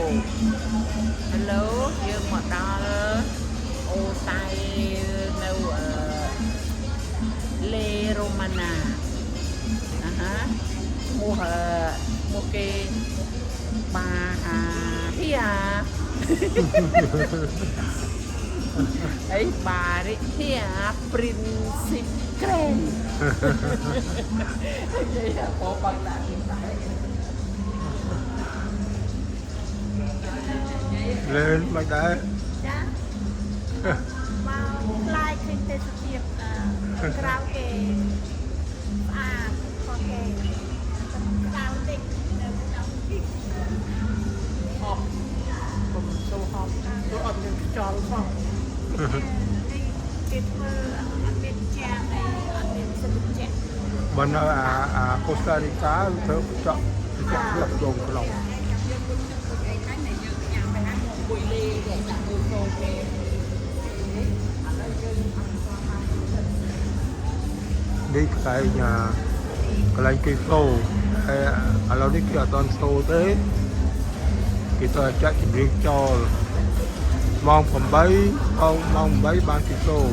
Hello យើងមកដល់អូតៃនៅលេរ៉ូម៉ាណាឈ្មោះគេបាហាហៀអីបារិហៀ Princess Grand និយាយបងបាក់ដាក់lên bạch đá ចាមកខ្លាយឃើញទេសភាពក្រៅគេស្អាតផងគេក្រៅតិចនៅក្នុងទី ហប់ខ្ញុំចូលហប់ចូលអត់មានខ្យល់ផង គេធ្វើអត់មានជាងអីអត់មានសិទ្ធិជា bên ở Costa Rica thơ chọn lập dồn của lòng បុយលេគេចាក់មួយចូលគេឥឡូវយើង đi cái nhà cái này cây sâu ở lâu đi kia toàn sâu thế kita chạy riêng cho mong phòng bấy mong bấy ban cây sâu